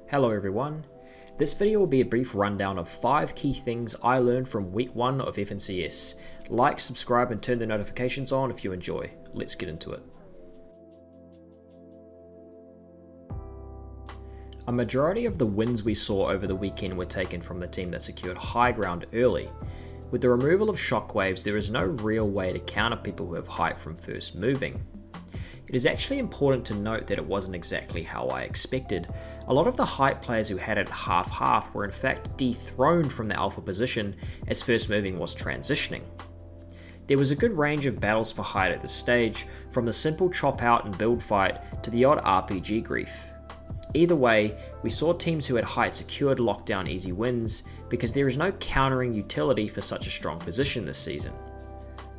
Hello everyone. This video will be a brief rundown of 5 key things I learned from week 1 of FNCS. Like, subscribe and turn the notifications on if you enjoy. Let's get into it. A majority of the wins we saw over the weekend were taken from the team that secured high ground early. With the removal of shockwaves, there is no real way to counter people who have height from first moving. It is actually important to note that it wasn't exactly how I expected. A lot of the height players who had it half-half were in fact dethroned from the alpha position as first moving was transitioning. There was a good range of battles for height at this stage, from the simple chop out and build fight to the odd RPG grief. Either way, we saw teams who had height secured lockdown easy wins because there is no countering utility for such a strong position this season.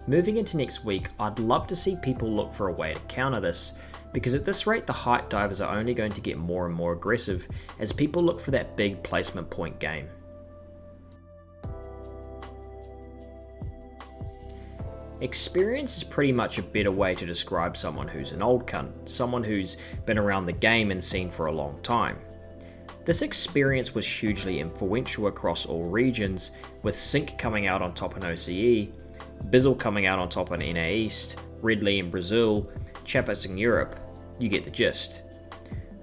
Moving into next week, I'd love to see people look for a way to counter this, because at this rate the height divers are only going to get more and more aggressive as people look for that big placement point game. Experience is pretty much a better way to describe someone who's an old cunt, someone who's been around the game and seen for a long time. This experience was hugely influential across all regions, with Sync coming out on top in OCE, Bizzle coming out on top in NA East, Redley in Brazil, Chapas in Europe. You get the gist.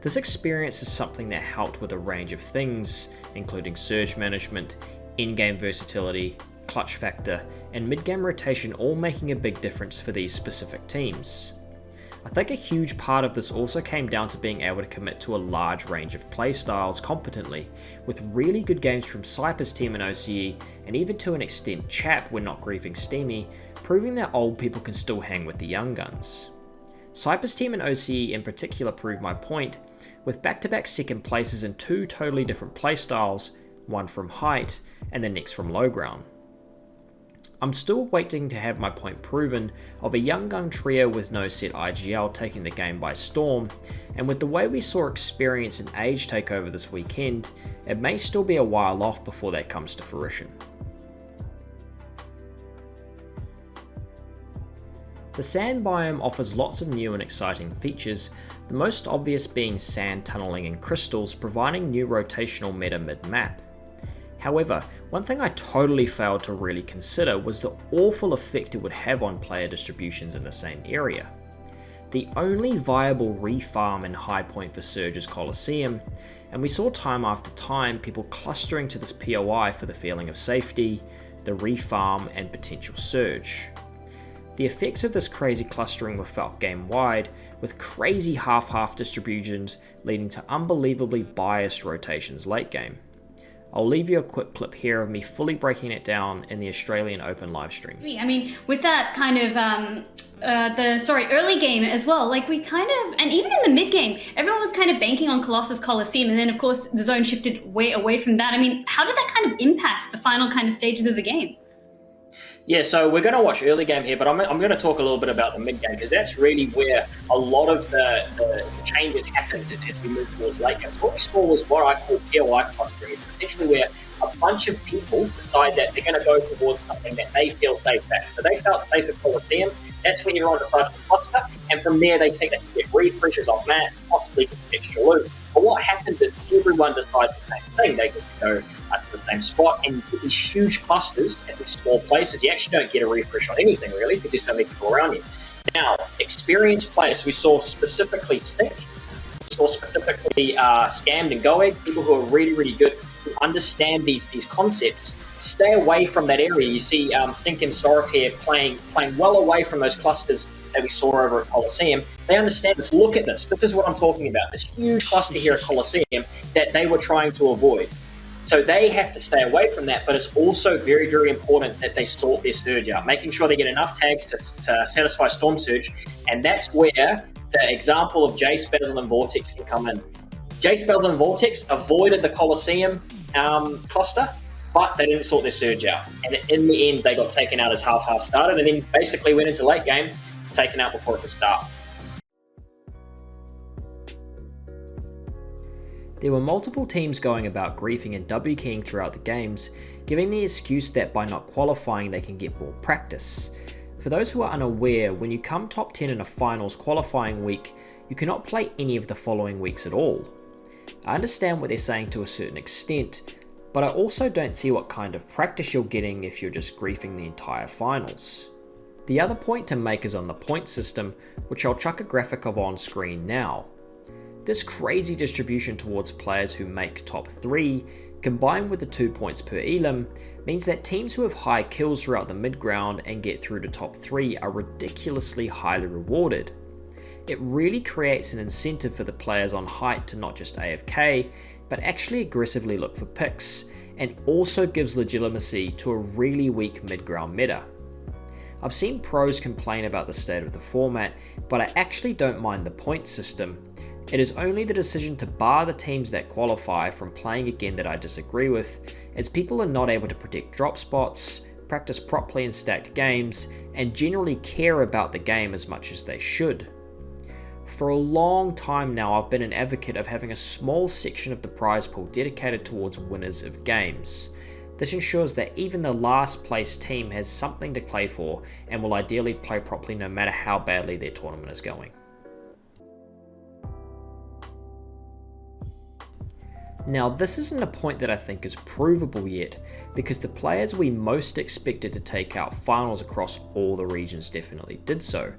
This experience is something that helped with a range of things, including surge management, in-game versatility, clutch factor, and mid-game rotation, all making a big difference for these specific teams. I think a huge part of this also came down to being able to commit to a large range of playstyles competently, with really good games from Cypher's team in OCE, and even to an extent Chap when not griefing Steamy, proving that old people can still hang with the young guns. Cypher's team in OCE in particular proved my point, with back-to-back second places in 2 totally different playstyles, one from height and the next from low ground. I'm still waiting to have my point proven of a young gun trio with no set IGL taking the game by storm, and with the way we saw experience and age take over this weekend, it may still be a while off before that comes to fruition. The sand biome offers lots of new and exciting features, the most obvious being sand tunneling and crystals providing new rotational meta mid-map. However, one thing I totally failed to really consider was the awful effect it would have on player distributions in the same area. The only viable refarm and high point for Surge is Colosseum, and we saw time after time people clustering to this POI for the feeling of safety, the refarm, and potential Surge. The effects of this crazy clustering were felt game-wide, with crazy half-half distributions leading to unbelievably biased rotations late game. I'll leave you a quick clip here of me fully breaking it down in the Australian Open livestream. I mean, with that kind of, early game as well, like we kind of, and even in the mid game, everyone was kind of banking on Colossus Colosseum, and then of course the zone shifted way away from that. I mean, how did that kind of impact the final kind of stages of the game? Yeah, so we're going to watch early game here, but I'm going to talk a little bit about the mid game, because that's really where a lot of the changes happened as we move towards late game. So what we saw was what I call POI clustering. It's essentially where a bunch of people decide that they're going to go towards something that they feel safe at. So they felt safe at Colosseum. That's when everyone decided to cluster, and from there they think they can get refreshes on mats, possibly get some extra loot. But what happens is everyone decides the same thing. They get to go to the same spot, and with these huge clusters at these small places, you actually don't get a refresh on anything really, because there's so many people around you. Now, experienced players, we saw specifically Sync, we saw specifically Scammed and Goeg, people who are really, really good, who understand these concepts, stay away from that area. You see Sync and Sorov here playing well away from those clusters that we saw over at Colosseum. They understand this. Look at this. This is what I'm talking about. This huge cluster here at Colosseum that they were trying to avoid. So they have to stay away from that, but it's also very, very important that they sort their surge out, making sure they get enough tags to satisfy Storm Surge, and that's where the example of Jace, Basil, and Vortex can come in. Jace, Basil, and Vortex avoided the Colosseum cluster, but they didn't sort their surge out, and in the end they got taken out as half-half started, and then basically went into late game taken out before it could start. There were multiple teams going about griefing and W keying throughout the games, giving the excuse that by not qualifying they can get more practice. For those who are unaware, when you come top 10 in a finals qualifying week, you cannot play any of the following weeks at all. I understand what they're saying to a certain extent, but I also don't see what kind of practice you're getting if you're just griefing the entire finals. The other point to make is on the point system, which I'll chuck a graphic of on screen now. This crazy distribution towards players who make top 3, combined with the 2 points per elim, means that teams who have high kills throughout the mid ground and get through to top 3 are ridiculously highly rewarded. It really creates an incentive for the players on height to not just AFK, but actually aggressively look for picks, and also gives legitimacy to a really weak mid ground meta. I've seen pros complain about the state of the format, but I actually don't mind the point system. It is only the decision to bar the teams that qualify from playing again that I disagree with, as people are not able to predict drop spots, practice properly in stacked games, and generally care about the game as much as they should. For a long time now, I've been an advocate of having a small section of the prize pool dedicated towards winners of games. This ensures that even the last place team has something to play for and will ideally play properly no matter how badly their tournament is going. Now, this isn't a point that I think is provable yet, because the players we most expected to take out finals across all the regions definitely did so,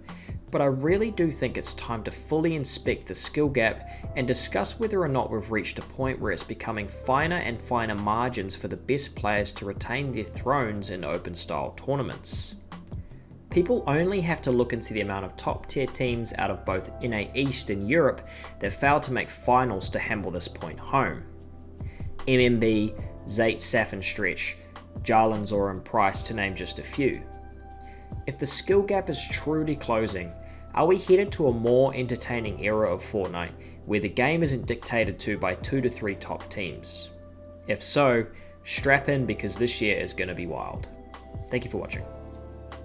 but I really do think it's time to fully inspect the skill gap and discuss whether or not we've reached a point where it's becoming finer and finer margins for the best players to retain their thrones in open style tournaments. People only have to look into the amount of top tier teams out of both NA East and Europe that failed to make finals to hammer this point home. MMB, Zayt, Saf and Stretch, Jarlan, Zora and Price to name just a few. If the skill gap is truly closing, are we headed to a more entertaining era of Fortnite where the game isn't dictated to by 2 to 3 top teams? If so, strap in because this year is going to be wild. Thank you for watching.